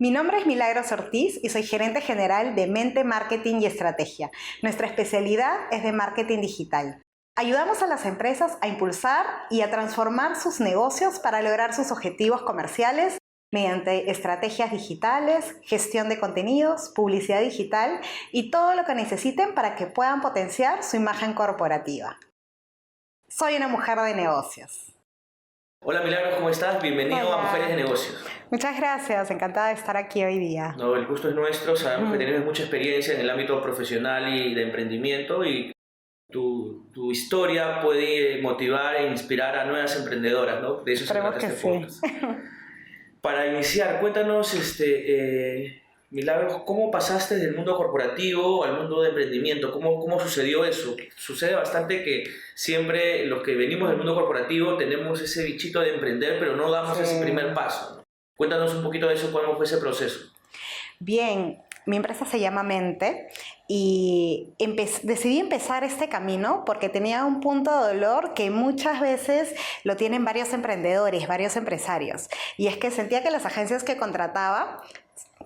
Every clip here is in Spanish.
Mi nombre es Milagros Ortiz y soy gerente general de Mente Marketing y Estrategia. Nuestra especialidad es de marketing digital. Ayudamos a las empresas a impulsar y a transformar sus negocios para lograr sus objetivos comerciales mediante estrategias digitales, gestión de contenidos, publicidad digital y todo lo que necesiten para que puedan potenciar su imagen corporativa. Soy una mujer de negocios. Hola Milagros, ¿cómo estás? Bienvenido a Mujeres de Negocios. Muchas gracias, encantada de estar aquí hoy día. No, el gusto es nuestro, sabemos que tienes mucha experiencia en el ámbito profesional y de emprendimiento y tu historia puede motivar e inspirar a nuevas emprendedoras, ¿no? De eso se trata este podcast. Para iniciar, cuéntanos, Milagros, ¿cómo pasaste del mundo corporativo al mundo de emprendimiento? ¿Cómo sucedió eso? Sucede bastante que siempre los que venimos del mundo corporativo tenemos ese bichito de emprender, pero no damos ese primer paso, ¿no? Cuéntanos un poquito de eso, ¿cómo fue ese proceso? Bien, mi empresa se llama Mente y decidí empezar este camino porque tenía un punto de dolor que muchas veces lo tienen varios emprendedores, varios empresarios. Y es que sentía que las agencias que contrataba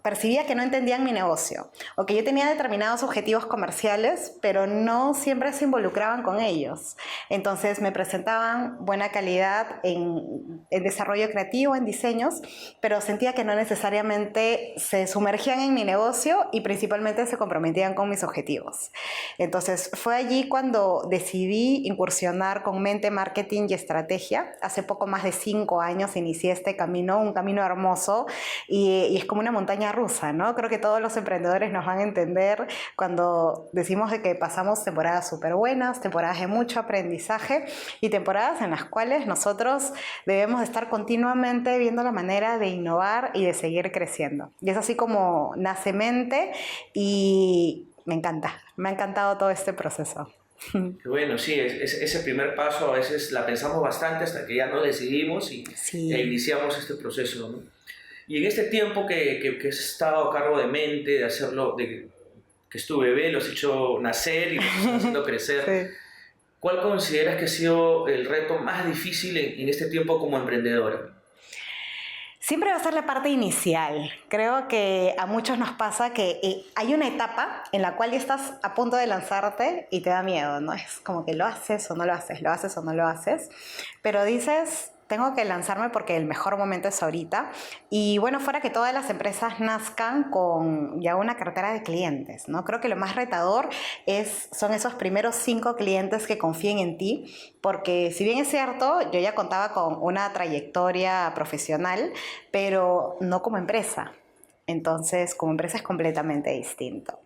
percibía que no entendían mi negocio o que yo tenía determinados objetivos comerciales, pero no siempre se involucraban con ellos. Entonces me presentaban buena calidad en desarrollo creativo, en diseños, pero sentía que no necesariamente se sumergían en mi negocio y principalmente se comprometían con mis objetivos. Entonces fue allí cuando decidí incursionar con Mente Marketing y Estrategia. Hace poco más de 5 años inicié este camino, un camino hermoso y es como una montaña rusa, ¿no? Creo que todos los emprendedores nos van a entender cuando decimos de que pasamos temporadas súper buenas, temporadas de mucho aprendizaje y temporadas en las cuales nosotros debemos estar continuamente viendo la manera de innovar y de seguir creciendo. Y es así como nace Mente y me encanta, me ha encantado todo este proceso. Bueno, sí, ese primer paso a veces la pensamos bastante hasta que ya no decidimos y iniciamos este proceso, ¿no? Y en este tiempo que has estado a cargo de Mente, de hacerlo, que es tu bebé, lo has hecho nacer y lo estás haciendo crecer, sí. ¿Cuál consideras que ha sido el reto más difícil en este tiempo como emprendedora? Siempre va a ser la parte inicial. Creo que a muchos nos pasa que hay una etapa en la cual ya estás a punto de lanzarte y te da miedo, ¿no? Es como que lo haces o no lo haces, lo haces o no lo haces, pero dices, tengo que lanzarme porque el mejor momento es ahorita. Y bueno, fuera que todas las empresas nazcan con ya una cartera de clientes, ¿no? Creo que lo más retador son esos primeros 5 clientes que confíen en ti, porque si bien es cierto, yo ya contaba con una trayectoria profesional, pero no como empresa. Entonces, como empresa es completamente distinto.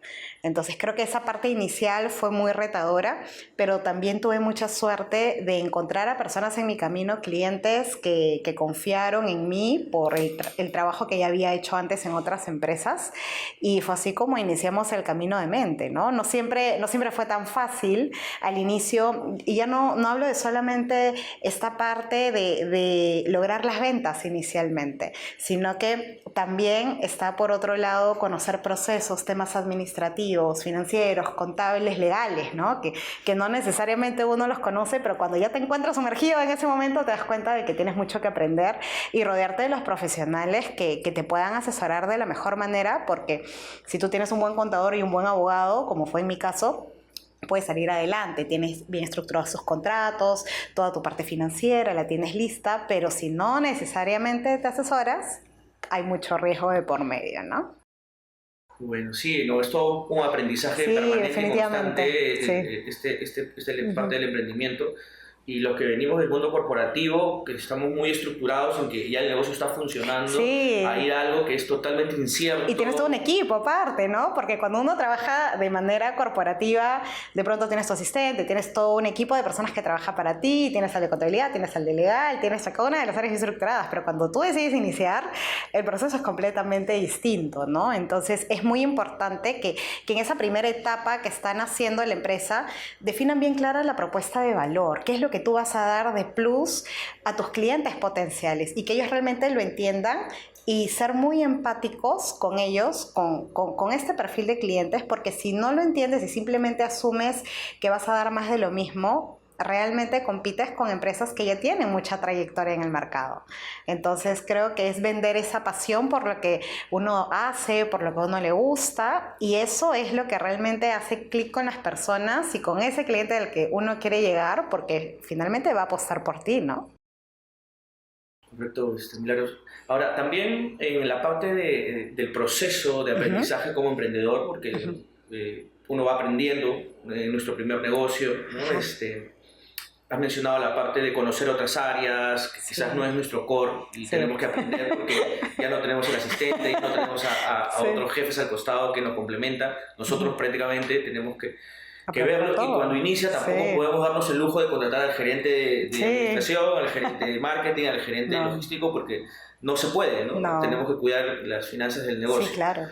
Entonces, creo que esa parte inicial fue muy retadora, pero también tuve mucha suerte de encontrar a personas en mi camino, clientes que confiaron en mí por el trabajo que ya había hecho antes en otras empresas. Y fue así como iniciamos el camino de Mente, ¿no? No siempre fue tan fácil al inicio. Y ya no hablo de solamente esta parte de lograr las ventas inicialmente, sino que también está por otro lado conocer procesos, temas administrativos, financieros, contables, legales, ¿no? Que no necesariamente uno los conoce, pero cuando ya te encuentras sumergido en ese momento te das cuenta de que tienes mucho que aprender y rodearte de los profesionales que te puedan asesorar de la mejor manera, porque si tú tienes un buen contador y un buen abogado, como fue en mi caso, puedes salir adelante, tienes bien estructurados sus contratos, toda tu parte financiera la tienes lista, pero si no necesariamente te asesoras, hay mucho riesgo de por medio, ¿no? Bueno, sí, no, es todo un aprendizaje permanente y constante, parte del emprendimiento. Y los que venimos del mundo corporativo, que estamos muy estructurados en que ya el negocio está funcionando, hay algo que es totalmente incierto. Y tienes todo un equipo aparte, ¿no? Porque cuando uno trabaja de manera corporativa, de pronto tienes tu asistente, tienes todo un equipo de personas que trabaja para ti, tienes al de contabilidad, tienes al de legal, tienes a cada una de las áreas estructuradas, pero cuando tú decides iniciar, el proceso es completamente distinto, ¿no? Entonces es muy importante que en esa primera etapa que están haciendo la empresa, definan bien clara la propuesta de valor, qué es lo que tú vas a dar de plus a tus clientes potenciales y que ellos realmente lo entiendan y ser muy empáticos con ellos, con este perfil de clientes, porque si no lo entiendes y simplemente asumes que vas a dar más de lo mismo, realmente compites con empresas que ya tienen mucha trayectoria en el mercado. Entonces creo que es vender esa pasión por lo que uno hace, por lo que a uno le gusta, y eso es lo que realmente hace clic con las personas y con ese cliente del que uno quiere llegar, porque finalmente va a apostar por ti, ¿no? Correcto, Milagros. Ahora, también en la parte del proceso de aprendizaje como emprendedor, porque uno va aprendiendo en nuestro primer negocio, ¿no? Has mencionado la parte de conocer otras áreas, que quizás no es nuestro core y tenemos que aprender porque ya no tenemos el asistente y no tenemos a otros jefes al costado que nos complementan. Nosotros prácticamente tenemos que verlo, y cuando inicia tampoco podemos darnos el lujo de contratar al gerente de administración, al gerente de marketing, al gerente logístico, porque no se puede, ¿no? Tenemos que cuidar las finanzas del negocio. Sí, claro.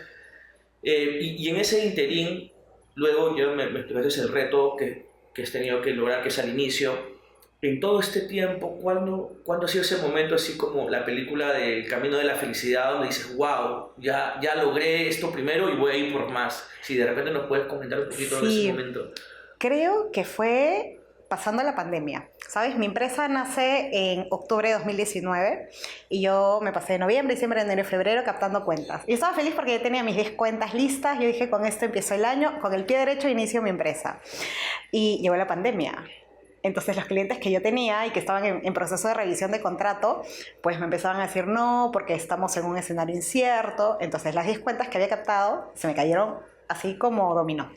Y en ese interín, luego yo me explicaste el reto que has tenido que lograr, que es al inicio. En todo este tiempo, ¿cuándo ha sido ese momento, así como la película del Camino de la Felicidad, donde dices, wow, ya logré esto primero y voy a ir por más? Si de repente nos puedes comentar un poquito de ese momento. Creo que fue pasando la pandemia, ¿sabes? Mi empresa nace en octubre de 2019 y yo me pasé noviembre, diciembre, enero y febrero captando cuentas. Y estaba feliz porque ya tenía mis 10 cuentas listas. Yo dije, con esto empiezo el año, con el pie derecho inicio mi empresa. Y llegó la pandemia. Entonces los clientes que yo tenía y que estaban en proceso de revisión de contrato, pues me empezaban a decir no, porque estamos en un escenario incierto. Entonces las 10 cuentas que había captado se me cayeron así como dominó.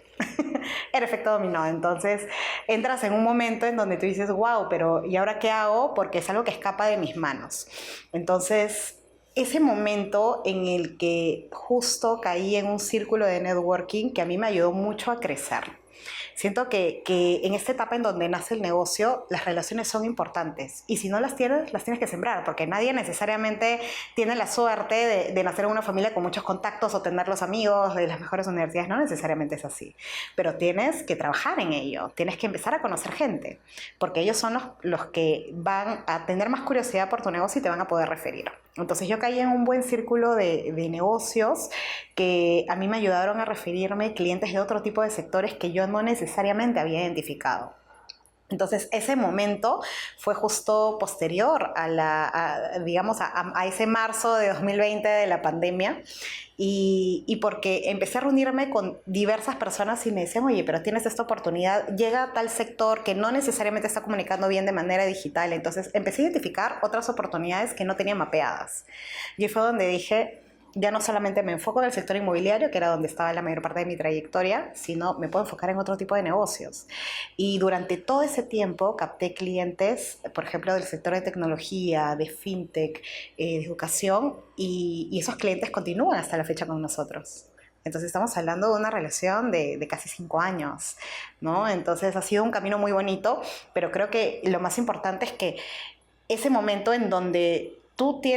Era efecto dominó. Entonces entras en un momento en donde tú dices, wow, pero ¿y ahora qué hago? Porque es algo que escapa de mis manos. Entonces ese momento en el que justo caí en un círculo de networking que a mí me ayudó mucho a crecer. Siento que en esta etapa en donde nace el negocio, las relaciones son importantes. Y si no las tienes que sembrar, porque nadie necesariamente tiene la suerte de nacer en una familia con muchos contactos o tener los amigos de las mejores universidades. No necesariamente es así. Pero tienes que trabajar en ello. Tienes que empezar a conocer gente, porque ellos son los que van a tener más curiosidad por tu negocio y te van a poder referir. Entonces yo caí en un buen círculo de negocios que a mí me ayudaron a referirme clientes de otro tipo de sectores que yo no necesariamente había identificado. Entonces ese momento fue justo posterior a ese marzo de 2020 de la pandemia, y porque empecé a reunirme con diversas personas y me decían, oye, pero tienes esta oportunidad, llega a tal sector que no necesariamente está comunicando bien de manera digital. Entonces empecé a identificar otras oportunidades que no tenía mapeadas. Y fue donde dije, ya no solamente me enfoco en el sector inmobiliario, que era donde estaba la mayor parte de mi trayectoria, sino me puedo enfocar en otro tipo de negocios. Y durante todo ese tiempo capté clientes, por ejemplo, del sector de tecnología, de fintech, de educación, y esos clientes continúan hasta la fecha con nosotros. Entonces estamos hablando de una relación de casi 5 años, ¿no? Entonces ha sido un camino muy bonito, pero creo que lo más importante es que ese momento en donde tú te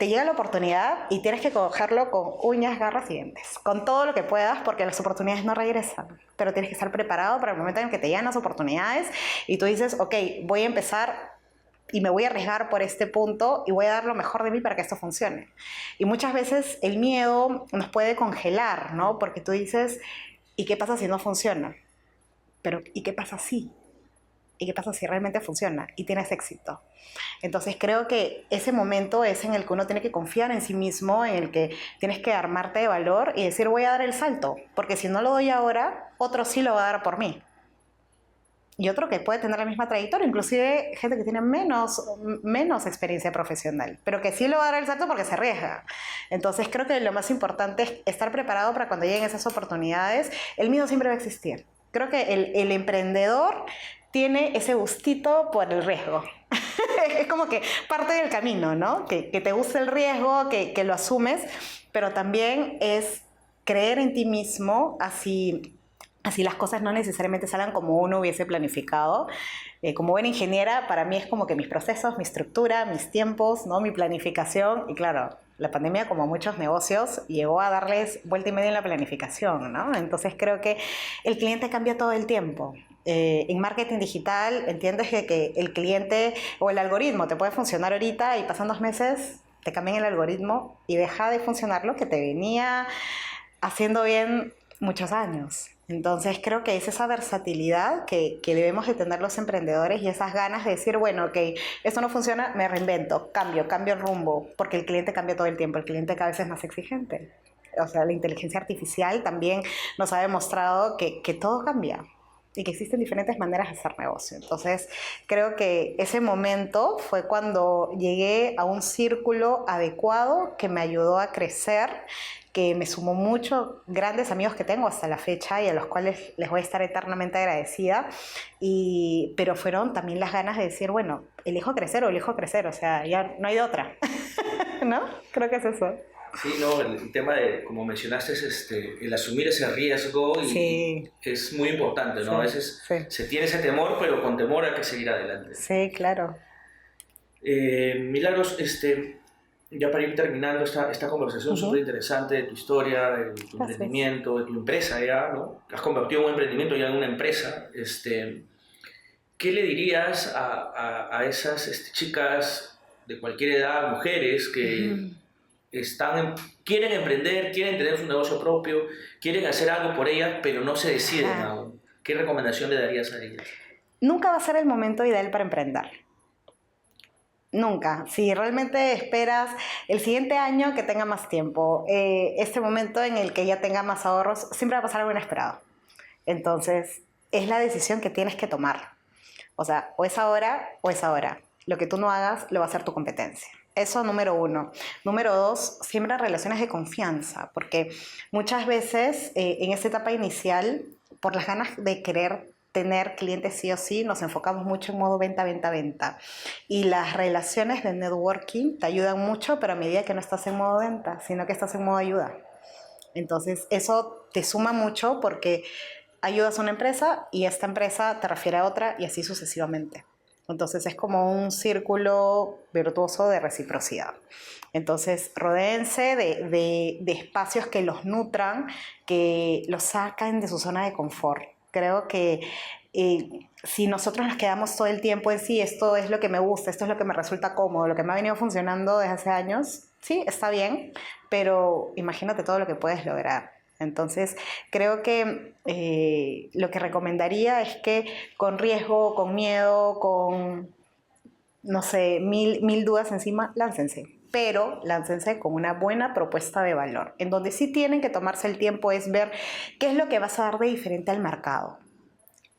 llega la oportunidad y tienes que cogerlo con uñas, garras y dientes, con todo lo que puedas, porque las oportunidades no regresan, pero tienes que estar preparado para el momento en el que te llegan las oportunidades y tú dices, ok, voy a empezar y me voy a arriesgar por este punto y voy a dar lo mejor de mí para que esto funcione. Y muchas veces el miedo nos puede congelar, ¿no? Porque tú dices, ¿y qué pasa si no funciona? Pero ¿y qué pasa si? ¿Y qué pasa si realmente funciona y tienes éxito? Entonces creo que ese momento es en el que uno tiene que confiar en sí mismo, en el que tienes que armarte de valor y decir, voy a dar el salto, porque si no lo doy ahora, otro sí lo va a dar por mí. Y otro que puede tener la misma trayectoria, inclusive gente que tiene menos experiencia profesional, pero que sí lo va a dar el salto porque se arriesga. Entonces creo que lo más importante es estar preparado para cuando lleguen esas oportunidades. El miedo siempre va a existir. Creo que el emprendedor tiene ese gustito por el riesgo. Es como que parte del camino, ¿no? Que te gusta el riesgo, que lo asumes, pero también es creer en ti mismo, así las cosas no necesariamente salgan como uno hubiese planificado. Como buena ingeniera, para mí es como que mis procesos, mi estructura, mis tiempos, ¿no? Mi planificación. Y claro, la pandemia, como muchos negocios, llegó a darles vuelta y media en la planificación, ¿no? Entonces creo que el cliente cambia todo el tiempo. En marketing digital entiendes que el cliente o el algoritmo te puede funcionar ahorita y pasan 2 meses te cambian el algoritmo y deja de funcionar lo que te venía haciendo bien muchos años. Entonces creo que es esa versatilidad que debemos de tener los emprendedores y esas ganas de decir, bueno, ok, esto no funciona, me reinvento, cambio el rumbo, porque el cliente cambia todo el tiempo, el cliente cada vez es más exigente. O sea, la inteligencia artificial también nos ha demostrado que todo cambia y que existen diferentes maneras de hacer negocio. Entonces, creo que ese momento fue cuando llegué a un círculo adecuado que me ayudó a crecer, que me sumó mucho, grandes amigos que tengo hasta la fecha y a los cuales les voy a estar eternamente agradecida, pero fueron también las ganas de decir, bueno, elijo crecer, o sea, ya no hay de otra, ¿no? Creo que es eso. Sí, no, el tema de, como mencionaste, es el asumir ese riesgo y sí. es muy importante, ¿no? Sí, a veces se tiene ese temor, pero con temor hay que seguir adelante. Sí, claro. Milagros, ya para ir terminando esta conversación súper interesante de tu historia, de tu emprendimiento, de tu empresa ya, ¿no? Has convertido un emprendimiento ya en una empresa. ¿Qué le dirías a esas chicas de cualquier edad, mujeres que quieren emprender, quieren tener su negocio propio, quieren hacer algo por ellas, pero no se deciden aún? ¿Qué recomendación le darías a ellas? Nunca va a ser el momento ideal para emprender. Nunca. Si realmente esperas el siguiente año que tenga más tiempo, este momento en el que ya tenga más ahorros, siempre va a pasar algo inesperado. Entonces, es la decisión que tienes que tomar. O sea, o es ahora o es ahora. Lo que tú no hagas lo va a hacer tu competencia. Eso número 1. Número 2, siembra relaciones de confianza, porque muchas veces en esta etapa inicial, por las ganas de querer tener clientes sí o sí, nos enfocamos mucho en modo venta, venta, venta. Y las relaciones de networking te ayudan mucho, pero a medida que no estás en modo venta, sino que estás en modo ayuda. Entonces, eso te suma mucho porque ayudas a una empresa y esta empresa te refiere a otra y así sucesivamente. Entonces, es como un círculo virtuoso de reciprocidad. Entonces, rodéense de espacios que los nutran, que los sacan de su zona de confort. Creo que si nosotros nos quedamos todo el tiempo en sí, esto es lo que me gusta, esto es lo que me resulta cómodo, lo que me ha venido funcionando desde hace años, sí, está bien, pero imagínate todo lo que puedes lograr. Entonces, creo que lo que recomendaría es que con riesgo, con miedo, con, no sé, mil dudas encima, láncense. Pero láncense con una buena propuesta de valor, en donde sí tienen que tomarse el tiempo es ver qué es lo que vas a dar de diferente al mercado.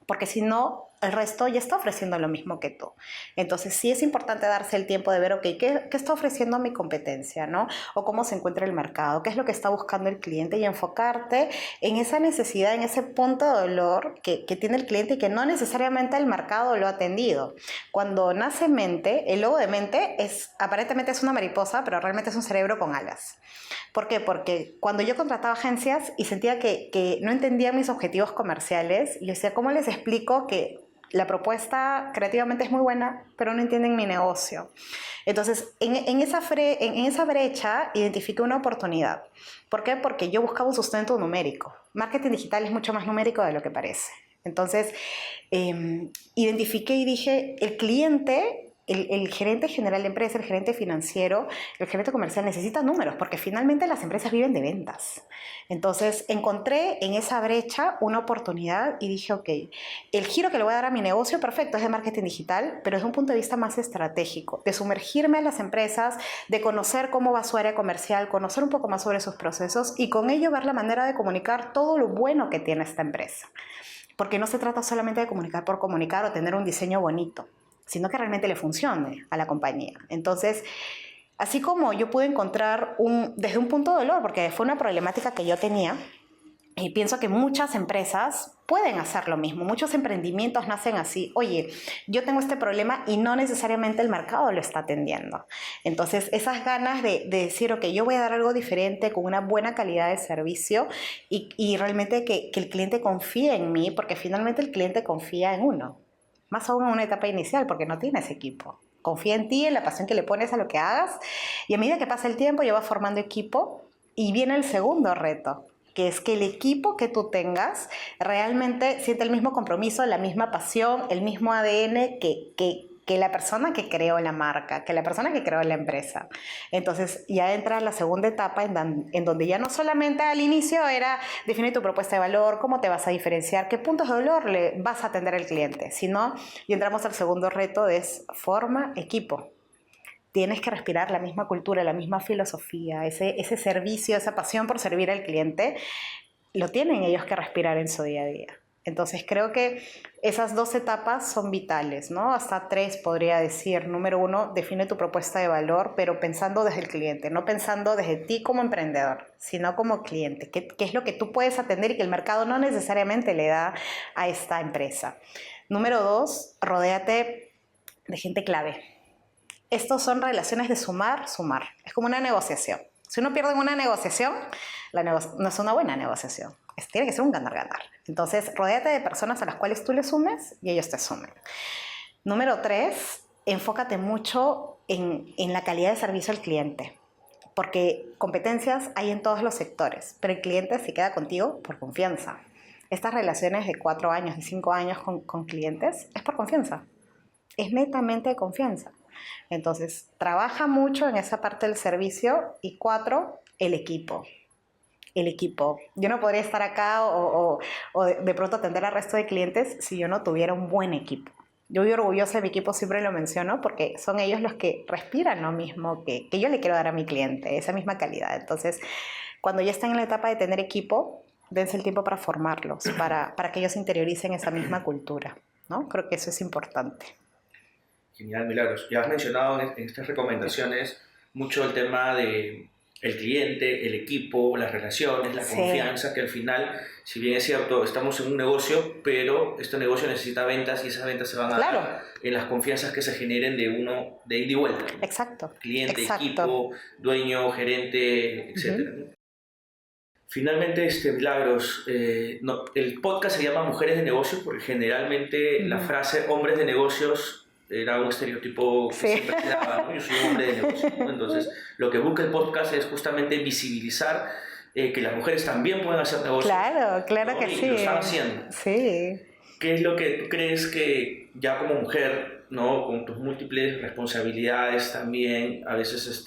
Porque si no, el resto ya está ofreciendo lo mismo que tú. Entonces sí es importante darse el tiempo de ver, ok, ¿qué está ofreciendo mi competencia, ¿no? O cómo se encuentra el mercado, qué es lo que está buscando el cliente y enfocarte en esa necesidad, en ese punto de dolor que tiene el cliente y que no necesariamente el mercado lo ha atendido. Cuando nace mente, el logo de mente aparentemente es una mariposa, pero realmente es un cerebro con alas. ¿Por qué? Porque cuando yo contrataba agencias y sentía que no entendían mis objetivos comerciales, yo decía, ¿cómo les explico que la propuesta creativamente es muy buena, pero no entienden mi negocio? Entonces, en esa brecha identifiqué una oportunidad. ¿Por qué? Porque yo buscaba un sustento numérico. Marketing digital es mucho más numérico de lo que parece. Entonces, identifiqué y dije, el cliente... El gerente general de empresa, el gerente financiero, el gerente comercial necesita números porque finalmente las empresas viven de ventas. Entonces encontré en esa brecha una oportunidad y dije, ok, el giro que le voy a dar a mi negocio, perfecto, es de marketing digital, pero desde un punto de vista más estratégico, de sumergirme a las empresas, de conocer cómo va su área comercial, conocer un poco más sobre sus procesos y con ello ver la manera de comunicar todo lo bueno que tiene esta empresa. Porque no se trata solamente de comunicar por comunicar o tener un diseño bonito, sino que realmente le funcione a la compañía. Entonces, así como yo pude encontrar desde un punto de dolor, porque fue una problemática que yo tenía, y pienso que muchas empresas pueden hacer lo mismo, muchos emprendimientos nacen así, oye, yo tengo este problema y no necesariamente el mercado lo está atendiendo. Entonces, esas ganas de decir, ok, yo voy a dar algo diferente con una buena calidad de servicio y realmente que el cliente confíe en mí, porque finalmente el cliente confía en uno. Más aún en una etapa inicial, porque no tienes equipo. Confía en ti, en la pasión que le pones a lo que hagas, y a medida que pasa el tiempo ya vas formando equipo, y viene el segundo reto, que es que el equipo que tú tengas realmente siente el mismo compromiso, la misma pasión, el mismo ADN que que la persona que creó la marca, que la persona que creó la empresa. Entonces ya entra la segunda etapa en donde ya no solamente al inicio era definir tu propuesta de valor, cómo te vas a diferenciar, qué puntos de dolor le vas a atender al cliente, sino y entramos al segundo reto, es forma equipo. Tienes que respirar la misma cultura, la misma filosofía, ese servicio, esa pasión por servir al cliente, lo tienen ellos que respirar en su día a día. Entonces creo que esas 2 etapas son vitales, ¿no? Hasta 3 podría decir. Número 1, define tu propuesta de valor, pero pensando desde el cliente, no pensando desde ti como emprendedor, sino como cliente. ¿Qué es lo que tú puedes atender y que el mercado no necesariamente le da a esta empresa? Número 2, rodéate de gente clave. Estos son relaciones de sumar, sumar. Es como una negociación. Si uno pierde en una negociación, no es una buena negociación. Tiene que ser un ganar-ganar. Entonces, rodéate de personas a las cuales tú le sumes y ellos te sumen. Número 3, enfócate mucho en la calidad de servicio al cliente. Porque competencias hay en todos los sectores, pero el cliente se queda contigo por confianza. Estas relaciones de 4 años, de 5 años con clientes es por confianza. Es netamente de confianza. Entonces, trabaja mucho en esa parte del servicio. Y 4, el equipo. El equipo. Yo no podría estar acá o de pronto atender al resto de clientes si yo no tuviera un buen equipo. Yo vivo orgullosa de mi equipo, siempre lo menciono, porque son ellos los que respiran lo mismo que yo le quiero dar a mi cliente, esa misma calidad. Entonces, cuando ya están en la etapa de tener equipo, dense el tiempo para formarlos, para que ellos interioricen esa misma cultura, ¿no? Creo que eso es importante. Genial, Milagros. Ya has mencionado en estas recomendaciones mucho el tema de el cliente, el equipo, las relaciones, la confianza, que al final, si bien es cierto, estamos en un negocio, pero este negocio necesita ventas y esas ventas se van a dar en las confianzas que se generen de ida y vuelta. Exacto. Cliente, equipo, dueño, gerente, etc. Finalmente, Milagros, el podcast se llama Mujeres de Negocios porque generalmente la frase hombres de negocios era un estereotipo que siempre se daba, ¿no? Yo soy un hombre de negocio, ¿no? Entonces, lo que busca el podcast es justamente visibilizar que las mujeres también pueden hacer negocios. Claro, ¿no? Que sí. Y lo están haciendo. Sí. ¿Qué es lo que tú crees que ya como mujer, ¿no? Con tus múltiples responsabilidades también, a veces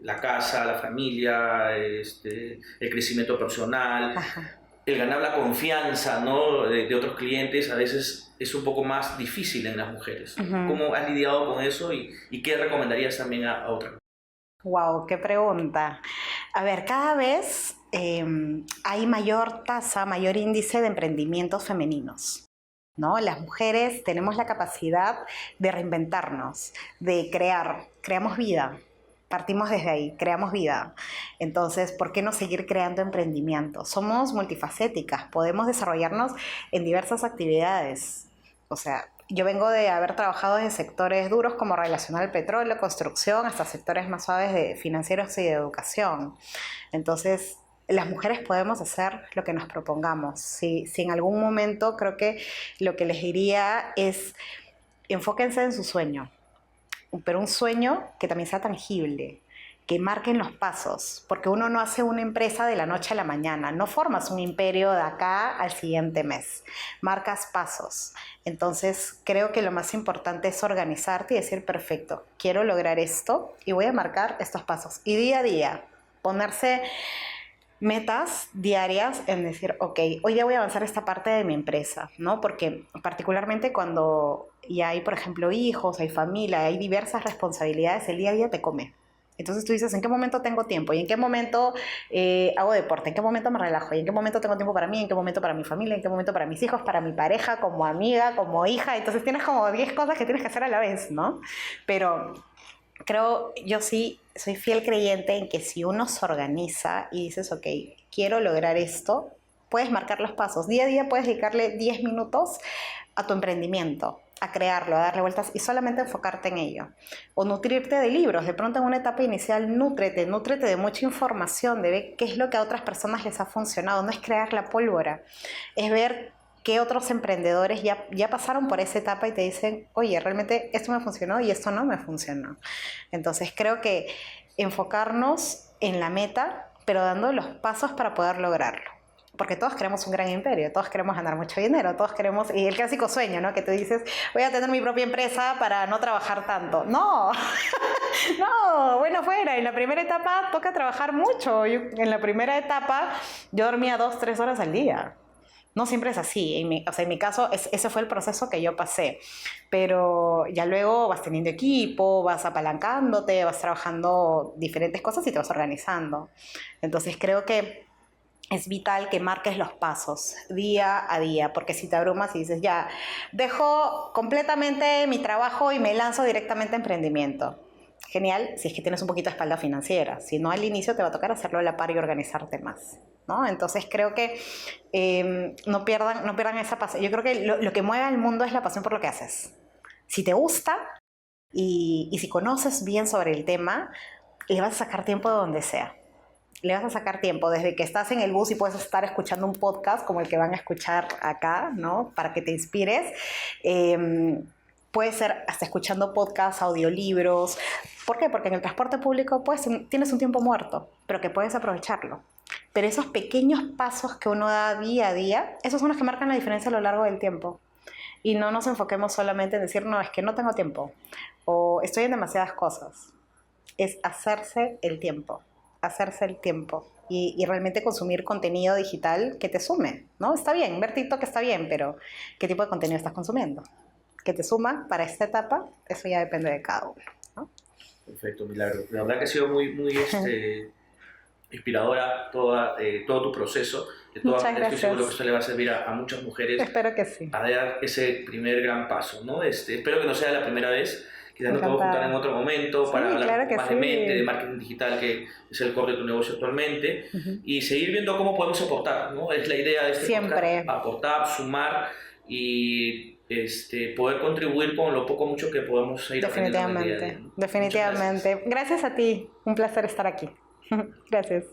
la casa, la familia, el crecimiento personal, el ganar la confianza, ¿no? de otros clientes, a veces es un poco más difícil en las mujeres? ¿Cómo has lidiado con eso y qué recomendarías también a otras? Wow, qué pregunta. A ver, cada vez hay mayor tasa, mayor índice de emprendimientos femeninos, ¿no? Las mujeres tenemos la capacidad de reinventarnos, de creamos vida. Partimos desde ahí, creamos vida. Entonces, ¿por qué no seguir creando emprendimientos? Somos multifacéticas, podemos desarrollarnos en diversas actividades. O sea, yo vengo de haber trabajado en sectores duros como relacionado al petróleo, construcción, hasta sectores más suaves de financieros y de educación. Entonces, las mujeres podemos hacer lo que nos propongamos. Si en algún momento, creo que lo que les diría es enfóquense en su sueño, pero un sueño que también sea tangible, que marquen los pasos, porque uno no hace una empresa de la noche a la mañana, no formas un imperio de acá al siguiente mes, marcas pasos. Entonces creo que lo más importante es organizarte y decir, perfecto, quiero lograr esto y voy a marcar estos pasos. Y día a día, ponerse metas diarias en decir, ok, hoy día voy a avanzar esta parte de mi empresa, ¿no? Porque particularmente cuando ya hay, por ejemplo, hijos, hay familia, hay diversas responsabilidades, el día a día te come. Entonces tú dices, ¿en qué momento tengo tiempo? ¿Y en qué momento hago deporte? ¿En qué momento me relajo? ¿Y en qué momento tengo tiempo para mí? ¿En qué momento para mi familia? ¿En qué momento para mis hijos? ¿Para mi pareja? ¿Como amiga? ¿Como hija? Entonces tienes como 10 cosas que tienes que hacer a la vez, ¿no? Pero creo, yo sí soy fiel creyente en que si uno se organiza y dices, ok, quiero lograr esto, puedes marcar los pasos. Día a día puedes dedicarle 10 minutos a tu emprendimiento, a crearlo, a darle vueltas y solamente enfocarte en ello. O nutrirte de libros. De pronto en una etapa inicial, nútrete de mucha información, de ver qué es lo que a otras personas les ha funcionado. No es crear la pólvora, es ver qué otros emprendedores ya pasaron por esa etapa y te dicen, oye, realmente esto me funcionó y esto no me funcionó. Entonces creo que enfocarnos en la meta, pero dando los pasos para poder lograrlo. Porque todos queremos un gran imperio, todos queremos ganar mucho dinero, todos queremos, y el clásico sueño, ¿no? Que tú dices, voy a tener mi propia empresa para no trabajar tanto. No, no, bueno, fuera, en la primera etapa toca trabajar mucho. En la primera etapa yo dormía 2, 3 horas al día. No siempre es así, en mi caso ese fue el proceso que yo pasé, pero ya luego vas teniendo equipo, vas apalancándote, vas trabajando diferentes cosas y te vas organizando. Entonces creo que es vital que marques los pasos día a día, porque si te abrumas y dices, ya, dejo completamente mi trabajo y me lanzo directamente a emprendimiento. Genial, si es que tienes un poquito de espalda financiera. Si no, al inicio te va a tocar hacerlo a la par y organizarte más, ¿no? Entonces creo que no pierdan esa pasión. Yo creo que lo que mueve al mundo es la pasión por lo que haces. Si te gusta y si conoces bien sobre el tema, le vas a sacar tiempo de donde sea. Le vas a sacar tiempo desde que estás en el bus y puedes estar escuchando un podcast como el que van a escuchar acá, ¿no? Para que te inspires. Puede ser hasta escuchando podcasts, audiolibros. ¿Por qué? Porque en el transporte público pues, tienes un tiempo muerto, pero que puedes aprovecharlo. Pero esos pequeños pasos que uno da día a día, esos son los que marcan la diferencia a lo largo del tiempo. Y no nos enfoquemos solamente en decir, no, es que no tengo tiempo, o estoy en demasiadas cosas. Es hacerse el tiempo. Y realmente consumir contenido digital que te sume, ¿no? Está bien, ver TikTok está bien, pero ¿qué tipo de contenido estás consumiendo? ¿Qué te suma para esta etapa? Eso ya depende de cada uno, ¿no? Perfecto, Milagro. La verdad que ha sido muy inspiradora todo tu proceso. Muchas gracias. Estoy seguro que esto le va a servir a muchas mujeres. Espero que sí. Para dar ese primer gran paso, ¿no? Espero que no sea la primera vez. Quizás nos podemos juntar en otro momento para hablar más de mente, de marketing digital, que es el core de tu negocio actualmente, y seguir viendo cómo podemos aportar, ¿no? Es la idea de este podcast, aportar, sumar y poder contribuir con lo poco o mucho que podemos ir aprendiendo en el día a día, ¿no? Definitivamente. Gracias a ti. Un placer estar aquí. Gracias.